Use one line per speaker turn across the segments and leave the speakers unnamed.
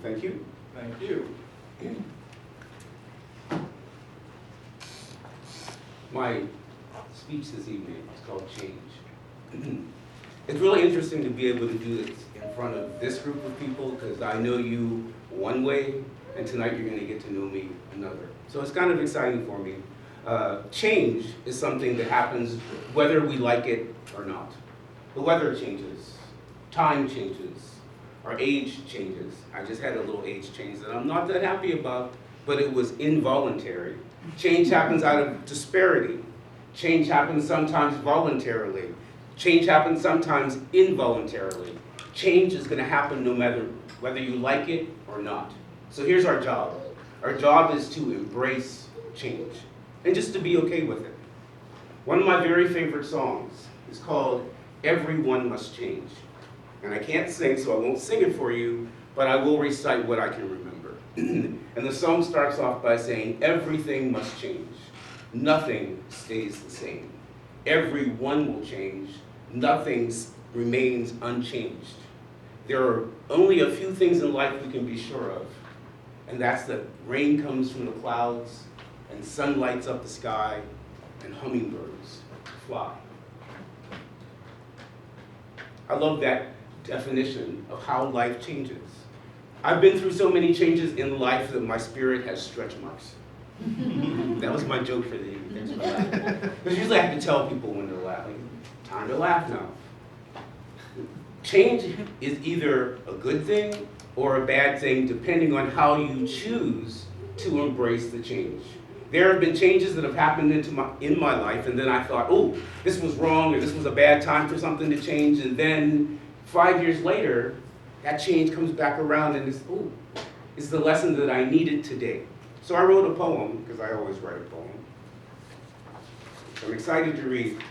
Thank you.
Thank you.
My speech this evening is called Change. It's really interesting to be able to do this in front of this group of people because I know you one way, and tonight you're going to get to know me another. So it's kind of exciting for me. Change is something that happens whether we like it or not. The weather changes, time changes, our age changes. I just had a little age change that I'm not that happy about, but it was involuntary. Change happens out of disparity. Change happens sometimes voluntarily. Change happens sometimes involuntarily. Change is going to happen no matter whether you like it or not. So here's our job. Our job is to embrace change and just to be okay with it. One of my very favorite songs is called Everyone Must Change. And I can't sing, so I won't sing it for you, but I will recite what I can remember. And the song starts off by saying, everything must change. Nothing stays the same. Everyone will change. Nothing remains unchanged. There are only a few things in life we can be sure of, and that's that rain comes from the clouds, and sun lights up the sky, and hummingbirds fly. I love that definition of how life changes. I've been through so many changes in life that my spirit has stretch marks. That was my joke for the evening. Thanks for laughing. Because usually I have to tell people when they're laughing. Time to laugh now. Change is either a good thing or a bad thing depending on how you choose to embrace the change. There have been changes that have happened in my life, and then I thought, oh, this was wrong, or this was a bad time for something to change, and then 5 years later, that change comes back around and it's the lesson that I needed today. So I wrote a poem, because I always write a poem. I'm excited to read.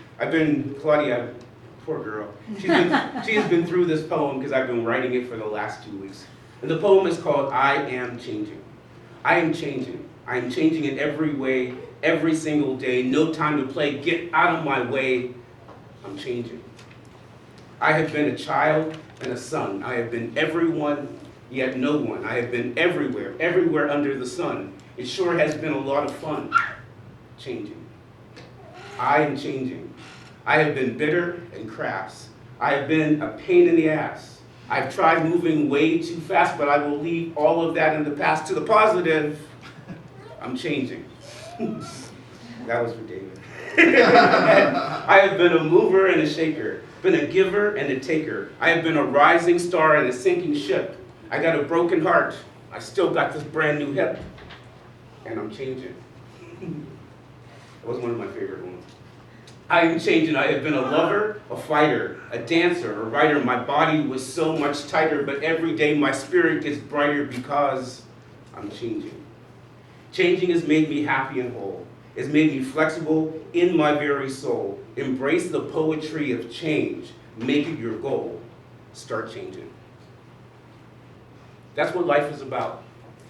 Claudia, poor girl, she has been through this poem because I've been writing it for the last 2 weeks. And the poem is called I Am Changing. I am changing. I am changing in every way, every single day. No time to play. Get out of my way. I'm changing. I have been a child and a son. I have been everyone, yet no one. I have been everywhere, everywhere under the sun. It sure has been a lot of fun. Changing. I am changing. I have been bitter and crass. I have been a pain in the ass. I've tried moving way too fast, but I will leave all of that in the past. To the positive, I'm changing. That was for David. I have been a mover and a shaker, been a giver and a taker. I have been a rising star and a sinking ship. I got a broken heart. I still got this brand new hip. And I'm changing. That was one of my favorite ones. I am changing. I have been a lover, a fighter, a dancer, a writer. My body was so much tighter, but every day my spirit gets brighter because I'm changing. Changing has made me happy and whole. It's made me flexible in my very soul. Embrace the poetry of change. Make it your goal. Start changing. That's what life is about.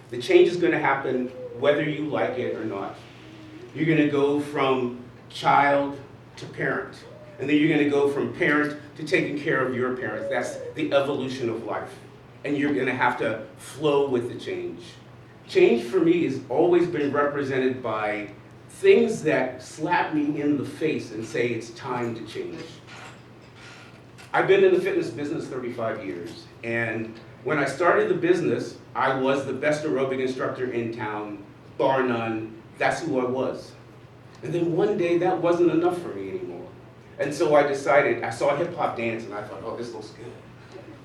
The change is going to happen whether you like it or not. You're going to go from child to parent. And then you're going to go from parent to taking care of your parents. That's the evolution of life. And you're going to have to flow with the change. Change for me has always been represented by things that slap me in the face and say it's time to change. I've been in the fitness business 35 years. And when I started the business, I was the best aerobic instructor in town, bar none. That's who I was. And then one day that wasn't enough for me anymore. And so I decided, I saw hip hop dance and I thought, oh, this looks good.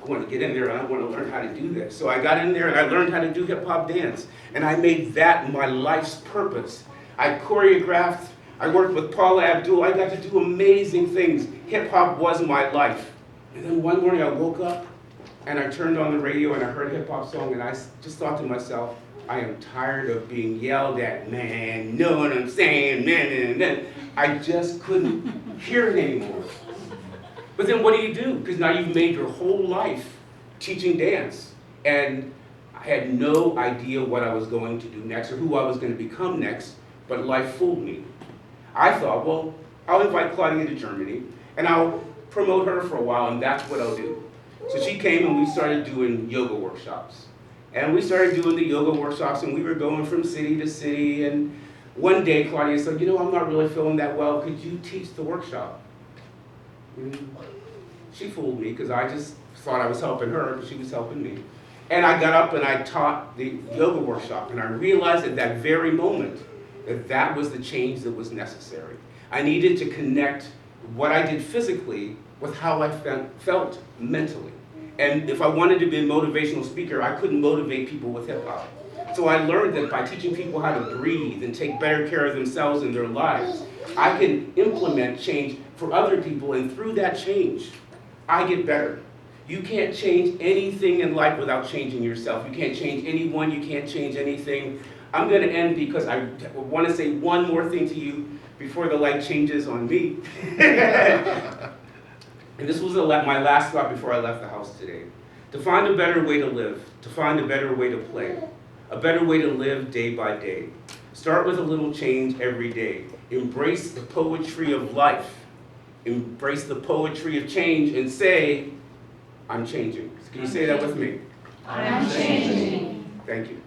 I want to get in there and I want to learn how to do this. So I got in there and I learned how to do hip hop dance. And I made that my life's purpose. I choreographed, I worked with Paula Abdul, I got to do amazing things. Hip hop was my life. And then one morning I woke up and I turned on the radio and I heard a hip hop song and I just thought to myself, I am tired of being yelled at, man, you know what I'm saying, man. I just couldn't hear it anymore. But then what do? Because now you've made your whole life teaching dance. And I had no idea what I was going to do next or who I was going to become next, but life fooled me. I thought, well, I'll invite Claudia to Germany and I'll promote her for a while and that's what I'll do. So she came and we started doing yoga workshops. And we started doing the yoga workshops, and we were going from city to city. And one day, Claudia said, you know, I'm not really feeling that well. Could you teach the workshop? And she fooled me because I just thought I was helping her, but she was helping me. And I got up and I taught the yoga workshop, and I realized at that very moment that that was the change that was necessary. I needed to connect what I did physically with how I felt mentally. And if I wanted to be a motivational speaker, I couldn't motivate people with hip hop. So I learned that by teaching people how to breathe and take better care of themselves and their lives, I can implement change for other people, and through that change, I get better. You can't change anything in life without changing yourself. You can't change anyone, you can't change anything. I'm going to end because I want to say one more thing to you before the light changes on me. And this was my last thought before I left the house today. To find a better way to live, to find a better way to play, a better way to live day by day. Start with a little change every day. Embrace the poetry of life. Embrace the poetry of change and say, I'm changing. Can you say that with me?
I'm changing.
Thank you.